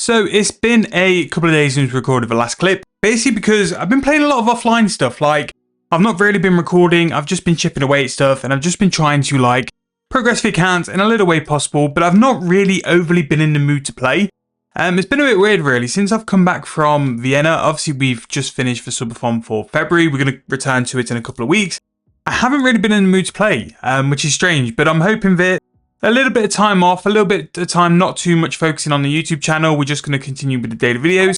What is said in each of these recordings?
So it's been a couple of days since we recorded the last clip, basically because I've been playing a lot of offline stuff. Like, I've not really been recording, I've just been chipping away at stuff, and I've just been trying to like progress the account in a little way possible, but I've not really overly been in the mood to play. It's been a bit weird really, since I've come back from Vienna. Obviously we've just finished the subathon for February, we're going to return to it in a couple of weeks. I haven't really been in the mood to play, which is strange, but I'm hoping that a little bit of time off, a little bit of time not too much focusing on the YouTube channel, we're just going to continue with the daily videos,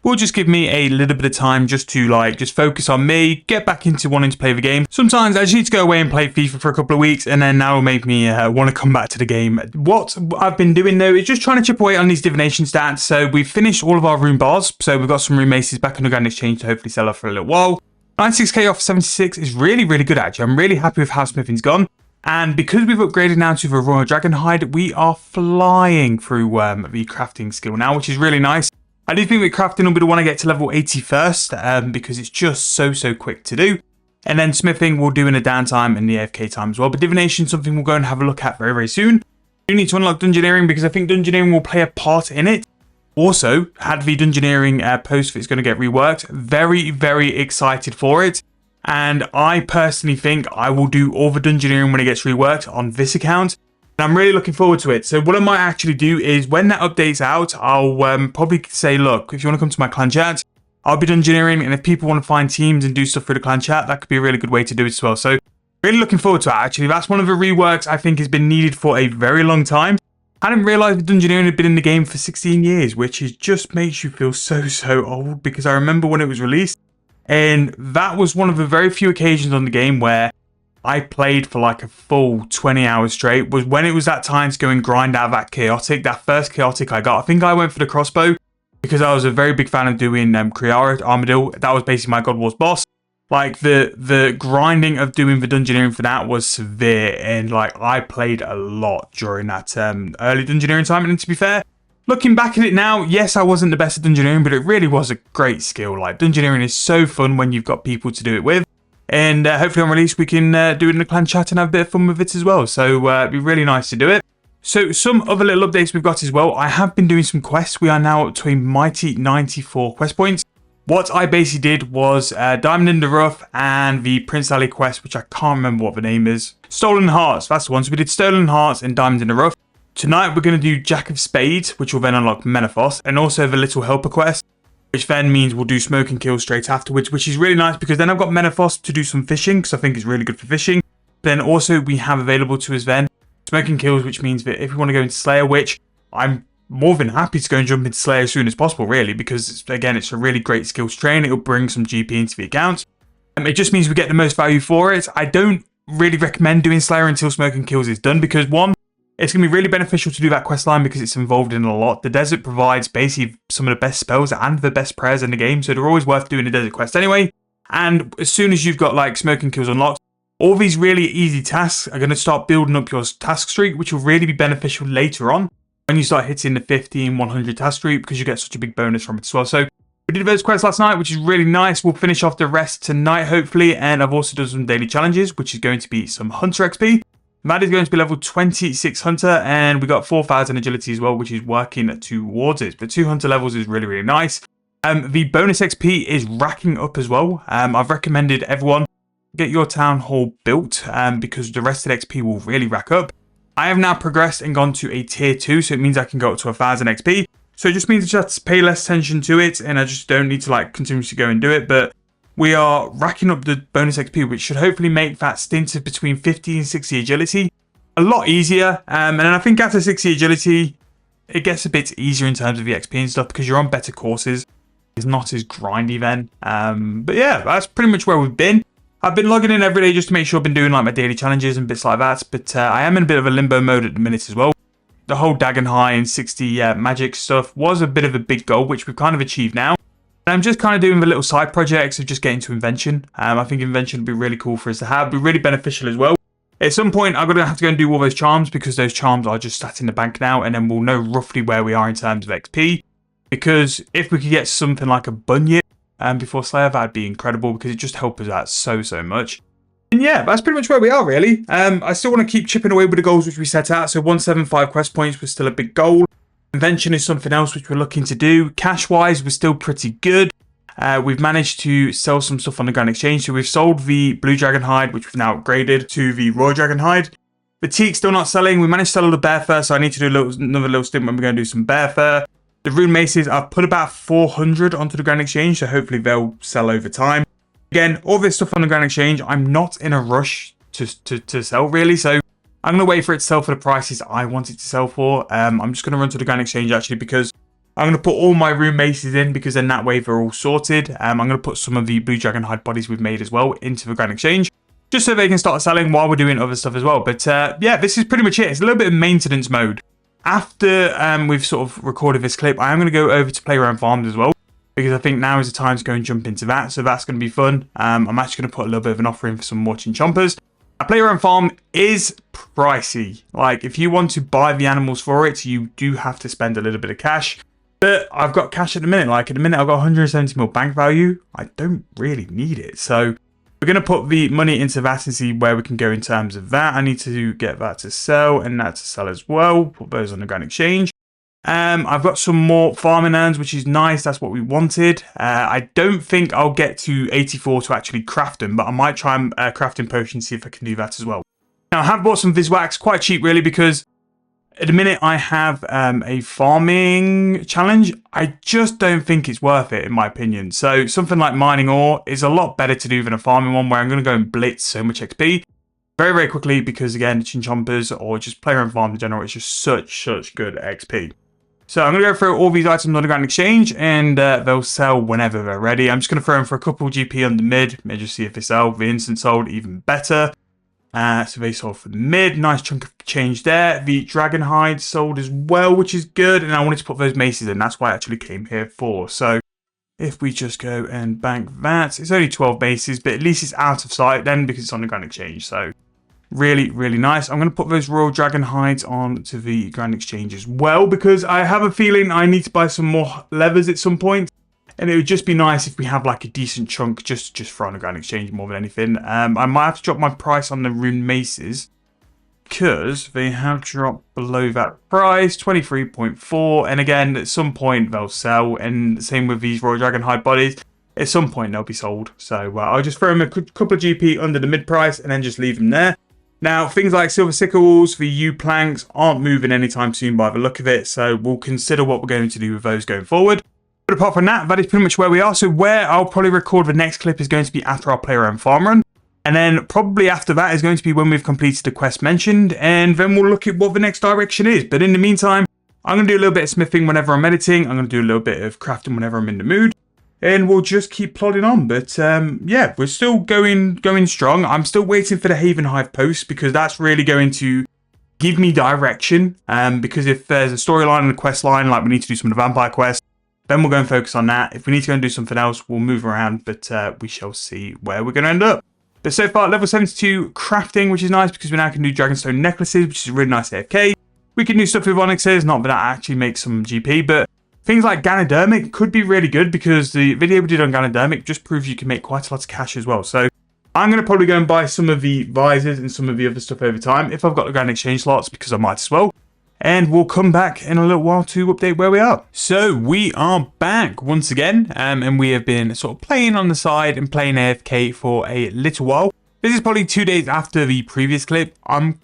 will just give me a little bit of time just to just focus on me, get back into wanting to play the game. Sometimes I just need to go away and play FIFA for a couple of weeks, and then that will make me want to come back to the game. What I've been doing though is just trying to chip away on these divination stats. So we've finished all of our rune bars, so we've got some rune maces back on the Grand Exchange to hopefully sell off for a little while. 96k off 76 is really good actually. I'm really happy with how smithing's gone. And because we've upgraded now to the Royal Dragonhide, we are flying through the crafting skill now, which is really nice. I do think that crafting will be the one I get to level 80 first, because it's just so quick to do. And then smithing we'll do in the downtime and the AFK time as well. But divination is something we'll go and have a look at very soon. You need to unlock Dungeoneering because I think Dungeoneering will play a part in it. Also, had the Dungeoneering post that's going to get reworked. Very excited for it. And I personally think I will do all the Dungeoneering when it gets reworked on this account. And I'm really looking forward to it. So what I might actually do is when that update's out, I'll probably say, look, if you want to come to my clan chat, I'll be Dungeoneering. And if people want to find teams and do stuff through the clan chat, that could be a really good way to do it as well. So really looking forward to it actually. That's one of the reworks I think has been needed for a very long time. I didn't realise that Dungeoneering had been in the game for 16 years, which is just makes you feel so old, because I remember when it was released. And that was one of the very few occasions on the game where I played for like a full 20 hours straight, was when it was that time to go and grind out that chaotic, that first chaotic I got. I think I went for the crossbow because I was a very big fan of doing Kriara Armadillo. That was basically my God Wars boss. Like the grinding of doing the Dungeoneering for that was severe, and like I played a lot during that early Dungeoneering time. And to be fair, looking back at it now, yes, I wasn't the best at Dungeoneering, but it really was a great skill. Like, Dungeoneering is so fun when you've got people to do it with. And hopefully on release we can do it in the clan chat and have a bit of fun with it as well. So it'd be really nice to do it. So some other little updates we've got as well. I have been doing some quests. We are now up to a mighty 94 quest points. What I basically did was Diamond in the Rough and the Prince Ali quest, which I can't remember what the name is. Stolen Hearts, that's the one. So we did Stolen Hearts and Diamond in the Rough. Tonight we're going to do Jack of Spades, which will then unlock Menethos, and also the Little Helper quest, which then means we'll do Smoke and Kill straight afterwards, which is really nice because then I've got Menethos to do some fishing, because I think it's really good for fishing. Then also we have available to us then Smoke and Kills, which means that if we want to go into Slayer, which I'm more than happy to go and jump into Slayer as soon as possible really, because again it's a really great skills train, it'll bring some GP into the account. It just means we get the most value for it. I don't really recommend doing Slayer until Smoke and Kills is done, because one, it's going to be really beneficial to do that quest line because it's involved in a lot. The desert provides basically some of the best spells and the best prayers in the game, so they're always worth doing a desert quest anyway. And as soon as you've got like Smoke and Kills unlocked, all these really easy tasks are going to start building up your task streak, which will really be beneficial later on when you start hitting the 50 and 100 task streak, because you get such a big bonus from it as well. So we did those quests last night, which is really nice. We'll finish off the rest tonight hopefully, and I've also done some daily challenges, which is going to be some Hunter XP. That is going to be level 26 Hunter, and we got 4,000 agility as well, which is working towards it. But 2 Hunter levels is really nice. The bonus XP is racking up as well. I've recommended everyone get your town hall built because the rest of the XP will really rack up. I have now progressed and gone to a tier 2, so it means I can go up to 1,000 XP. So it just means I just have to pay less attention to it, and I just don't need to like continuously go and do it. But we are racking up the bonus XP, which should hopefully make that stint of between 50 and 60 agility a lot easier. And then I think after 60 agility, it gets a bit easier in terms of the XP and stuff because you're on better courses. It's not as grindy then. But yeah, that's pretty much where we've been. I've been logging in every day just to make sure I've been doing like my daily challenges and bits like that. But I am in a bit of a limbo mode at the minute as well. The whole Dagon High and 60 magic stuff was a bit of a big goal, which we've kind of achieved now. And I'm just kind of doing the little side projects of just getting to Invention. I think Invention would be really cool for us to have, be really beneficial as well. At some point, I'm going to have to go and do all those charms because those charms are just sat in the bank now, and then we'll know roughly where we are in terms of XP. Because if we could get something like a Bunyip before Slayer, that'd be incredible because it just helps us out so much. And yeah, that's pretty much where we are really. I still want to keep chipping away with the goals which we set out. So 175 quest points was still a big goal. Invention is something else which we're looking to do. Cash-wise, we're still pretty good. We've managed to sell some stuff on the Grand Exchange. So we've sold the Blue Dragon Hide, which we've now upgraded to the Royal Dragon Hide. The teak still not selling. We managed to sell all the bear fur, so I need to do another little stint when we're going to do some bear fur. The rune maces, I've put about 400 onto the Grand Exchange, so hopefully they'll sell over time. Again, all this stuff on the Grand Exchange, I'm not in a rush to sell really, so I'm going to wait for it to sell for the prices I want it to sell for. I'm just going to run to the Grand Exchange actually because I'm going to put all my rune maces in because then that way they're all sorted. I'm going to put some of the Blue Dragon Hide bodies we've made as well into the Grand Exchange, just so they can start selling while we're doing other stuff as well. But yeah, this is pretty much it. It's a little bit of maintenance mode. After we've sort of recorded this clip, I am going to go over to Play Around Farms as well, because I think now is the time to go and jump into that. So that's going to be fun. I'm actually going to put a little bit of an offer in for some more chinchompers. A Play Around Farm is pricey. Like, if you want to buy the animals for it, you do have to spend a little bit of cash. But I've got cash at the minute. Like, at the minute, I've got 170 mil bank value. I don't really need it. So we're going to put the money into that and see where we can go in terms of that. I need to get that to sell and that to sell as well. Put those on the Grand Exchange. I've got some more farming urns, which is nice. That's what we wanted. I don't think I'll get to 84 to actually craft them, but I might try and crafting potions, see if I can do that as well. Now, I have bought some Viswax, quite cheap really, because at the minute I have a farming challenge. I just don't think it's worth it, in my opinion. So something like mining ore is a lot better to do than a farming one, where I'm going to go and blitz so much XP very, very quickly, because again, chinchompers or just Play Around Farm in general, it's just such good XP. So I'm going to go through all these items on the Grand Exchange, and they'll sell whenever they're ready. I'm just going to throw them for a couple GP on the mid, maybe just see if they sell. The instant sold, even better. So they sold for the mid, nice chunk of change there. The Dragon Hide sold as well, which is good, and I wanted to put those maces in. That's why I actually came here for. So if we just go and bank that, it's only 12 maces, but at least it's out of sight then because it's on the Grand Exchange. So really, really nice. I'm going to put those Royal Dragon Hides onto the Grand Exchange as well, because I have a feeling I need to buy some more levers at some point. And it would just be nice if we have like a decent chunk just for on the Grand Exchange more than anything. I might have to drop my price on the rune maces, because they have dropped below that price, 23.4. And again, at some point they'll sell. And the same with these Royal Dragon Hide bodies. At some point they'll be sold. So I'll just throw them a couple of GP under the mid price and then just leave them there. Now, things like silver sickles, the U planks aren't moving anytime soon by the look of it, so we'll consider what we're going to do with those going forward. But apart from that, that is pretty much where we are. So where I'll probably record the next clip is going to be after our Play Around Farm run. And then probably after that is going to be when we've completed the quest mentioned, and then we'll look at what the next direction is. But in the meantime, I'm going to do a little bit of smithing whenever I'm editing. I'm going to do a little bit of crafting whenever I'm in the mood. And we'll just keep plodding on. But yeah, we're still going strong. I'm still waiting for the Havenhythe post, because that's really going to give me direction. Because if there's a storyline and a quest line, like we need to do some of the vampire quests, then we'll go and focus on that. If we need to go and do something else, we'll move around. But we shall see where we're going to end up. But so far, level 72 crafting, which is nice because we now can do Dragonstone necklaces, which is a really nice AFK. We can do stuff with onyxes, not that that actually makes some GP, but things like Ganodermic could be really good, because the video we did on Ganodermic just proves you can make quite a lot of cash as well. So I'm going to probably go and buy some of the visors and some of the other stuff over time, if I've got the Grand Exchange slots, because I might as well. And we'll come back in a little while to update where we are. So we are back once again, and we have been sort of playing on the side and playing AFK for a little while. This is probably 2 days after the previous clip. I'm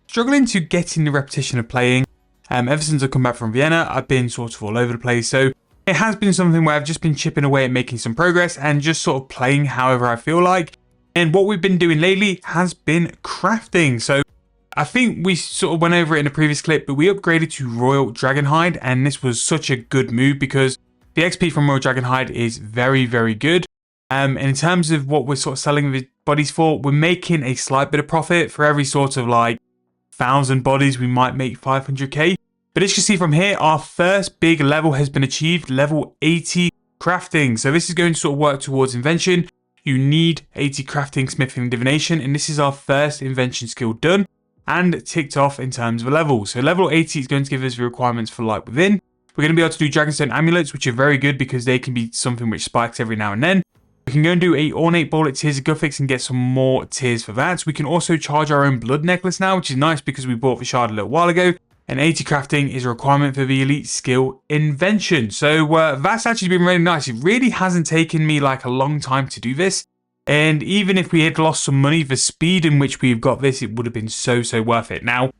struggling to get in the repetition of playing. Ever since I've come back from Vienna, I've been sort of all over the place. So it has been something where I've just been chipping away at making some progress and just sort of playing however I feel like. And what we've been doing lately has been crafting. So I think we sort of went over it in the previous clip, but we upgraded to Royal Dragon Hide, and this was such a good move because the XP from Royal Dragon Hide is very, very good. And in terms of what we're sort of selling the bodies for, we're making a slight bit of profit. For every sort of like 1,000 bodies, we might make 500k. But as you can see from here, our first big level has been achieved, level 80 crafting. So this is going to sort of work towards invention. You need 80 crafting, smithing, and divination, and this is our first invention skill done and ticked off in terms of a level. So level 80 is going to give us the requirements for light within. We're going to be able to do Dragonstone amulets, which are very good because they can be something which spikes every now and then. We can go and do a ornate ball at Tears of Guthix and get some more tears for that. We can also charge our own blood necklace now, which is nice because we bought the shard a little while ago. and 80 crafting is a requirement for the elite skill Invention. So that's actually been really nice. It really hasn't taken me like a long time to do this. And even if we had lost some money, the speed in which we've got this, it would have been so worth it. Now,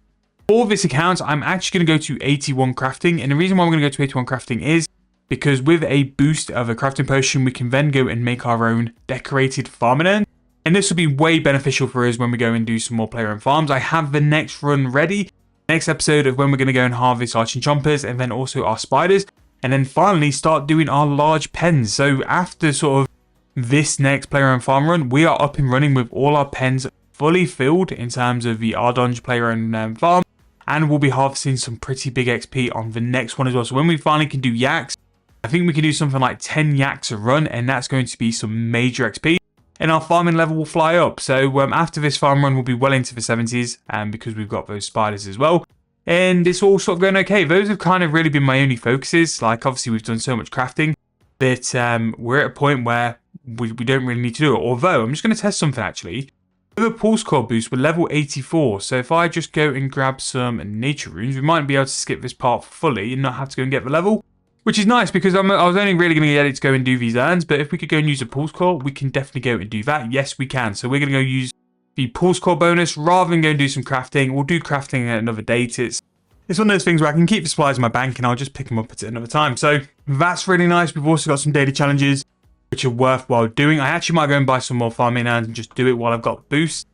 for this account, I'm actually going to go to 81 crafting. And the reason why I'm going to go to 81 crafting is because with a boost of a crafting potion, we can then go and make our own decorated farming urn. And this will be way beneficial for us when we go and do some more player-owned farms. I have the next run ready. Next episode of when we're going to go and harvest our chinchompers and then also our spiders. And then finally start doing our large pens. So after sort of this next player-owned farm run, we are up and running with all our pens fully filled in terms of the Ardonge player-owned farm. And we'll be harvesting some pretty big XP on the next one as well. So when we finally can do yaks, I think we can do something like 10 yaks a run, and that's going to be some major XP. And our farming level will fly up. So after this farm run, we'll be well into the 70s, because we've got those spiders as well. And it's all sort of going okay. Those have kind of really been my only focuses. Like, obviously, we've done so much crafting that we're at a point where we don't really need to do it. Although, I'm just going to test something, actually. With a pulse core boost, we're level 84. So if I just go and grab some nature runes, we might be able to skip this part fully and not have to go and get the level. Which is nice, because I was only really going to get it to go and do these urns, but if we could go and use a pulse core, we can definitely go and do that. Yes, we can. So we're going to go use the pulse core bonus rather than go and do some crafting. We'll do crafting at another date. It's one of those things where I can keep the supplies in my bank and I'll just pick them up at another time. So that's really nice. We've also got some daily challenges which are worthwhile doing. I actually might go and buy some more farming urns and just do it while I've got boost,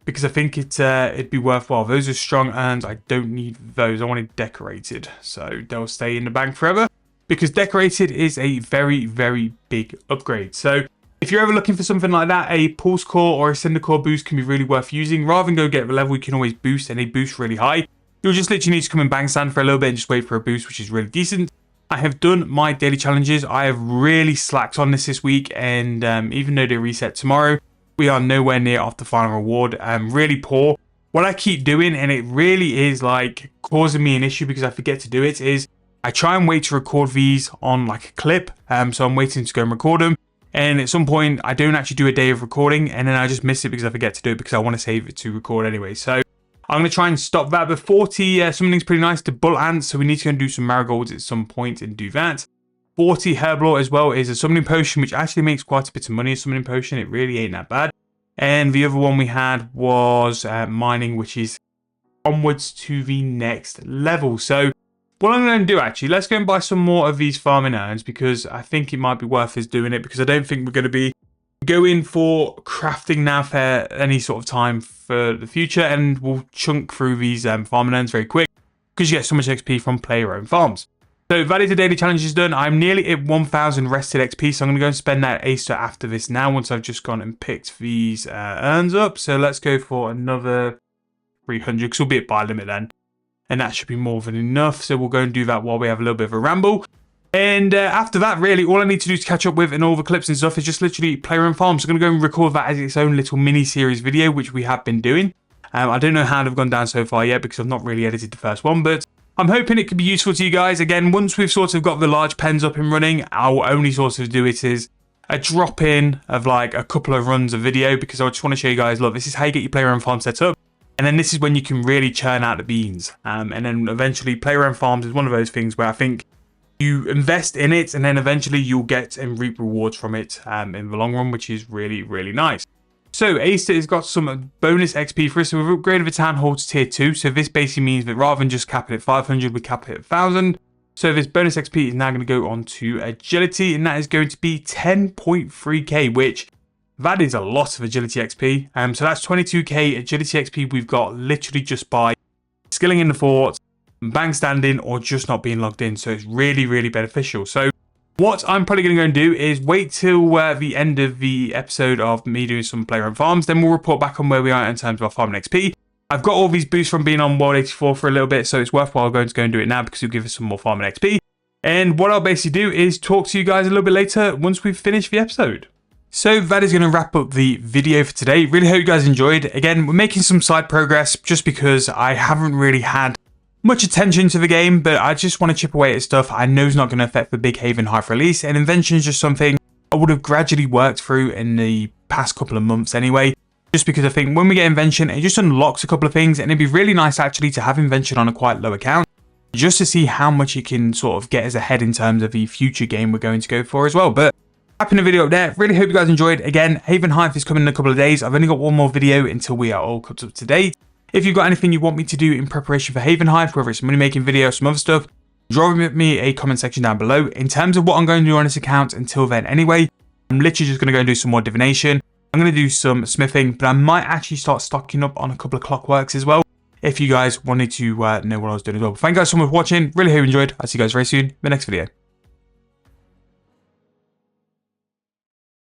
because I think it'd be worthwhile. Those are strong urns. I don't need those. I want it decorated, so they'll stay in the bank forever. Because decorated is a very big upgrade. So if you're ever looking for something like that, a pulse core or a cinder core boost can be really worth using. Rather than go get the level, you can always boost, and they boost really high. You'll just literally need to come and bang stand for a little bit and just wait for a boost, which is really decent. I have done my daily challenges. I have really slacked on this week, and even though they reset tomorrow, we are nowhere near off the final reward. Really poor. What I keep doing, and it really is like causing me an issue because I forget to do it, is I try and wait to record these on like a clip, so I'm waiting to go and record them, and at some point I don't actually do a day of recording, and then I just miss it because I forget to do it because I want to save it to record anyway. So I'm going to try and stop that. But 40 something's pretty nice to bull ants, so we need to go and do some marigolds at some point and do that. 40 herblore as well is a summoning potion, which actually makes quite a bit of money. A summoning potion, it really ain't that bad. And the other one we had was mining, which is onwards to the next level. So what I'm going to do, actually, let's go and buy some more of these farming urns, because I think it might be worth us doing it, because I don't think we're going to be going for crafting now for any sort of time for the future, and we'll chunk through these farming urns very quick, because you get so much XP from player-owned farms. So that is the daily challenges done. I'm nearly at 1,000 rested XP, so I'm going to go and spend that Acer after this now, once I've just gone and picked these urns up. So let's go for another 300, because we'll be at buy limit then. And that should be more than enough. So we'll go and do that while we have a little bit of a ramble. And after that, really, all I need to do to catch up with and all the clips and stuff is just literally player-owned farms. So I'm going to go and record that as its own little mini-series video, which we have been doing. I don't know how they've gone down so far yet, because I've not really edited the first one. But I'm hoping it could be useful to you guys. Again, once we've sort of got the large pens up and running, I'll only sort of do it as a drop-in of like a couple of runs of video, because I just want to show you guys, look, this is how you get your player-owned farm set up. And then this is when you can really churn out the beans. And then eventually player-owned farms is one of those things where I think you invest in it, and then eventually you'll get and reap rewards from it in the long run, which is really nice. So Acer has got some bonus XP for us. So we've upgraded the town hall to tier 2. So this basically means that rather than just cap it at 500, we cap it at 1,000. So this bonus XP is now going to go on to agility, and that is going to be 10.3k, which that is a lot of agility XP. So that's 22k agility XP we've got literally just by skilling in the fort, bang standing, or just not being logged in. So it's really beneficial. So what I'm probably going to go and do is wait till the end of the episode of me doing some player-owned farms. Then we'll report back on where we are in terms of our farming XP. I've got all these boosts from being on World 84 for a little bit, so it's worthwhile going to go and do it now, because it'll give us some more farming XP. And what I'll basically do is talk to you guys a little bit later once we've finished the episode. So that is going to wrap up the video for today. Really hope you guys enjoyed. Again, we're making some side progress just because I haven't really had much attention to the game, but I just want to chip away at stuff I know is not going to affect the big Havenhythe release, and Invention is just something I would have gradually worked through in the past couple of months anyway, just because I think when we get Invention, it just unlocks a couple of things, and it'd be really nice actually to have Invention on a quite low account. just to see how much it can sort of get us ahead in terms of the future game we're going to go for as well. But wrapping the video up there. Really hope you guys enjoyed. Again, Havenhythe is coming in a couple of days. I've only got one more video until we are all caught up to date. If you've got anything you want me to do in preparation for Havenhythe, whether it's a money making video or some other stuff, drop me a comment section down below. In terms of what I'm going to do on this account until then anyway, I'm literally just going to go and do some more divination. I'm going to do some smithing, but I might actually start stocking up on a couple of clockworks as well, if you guys wanted to know what I was doing as well. But thank you guys so much for watching. Really hope you enjoyed. I'll see you guys very soon in the next video.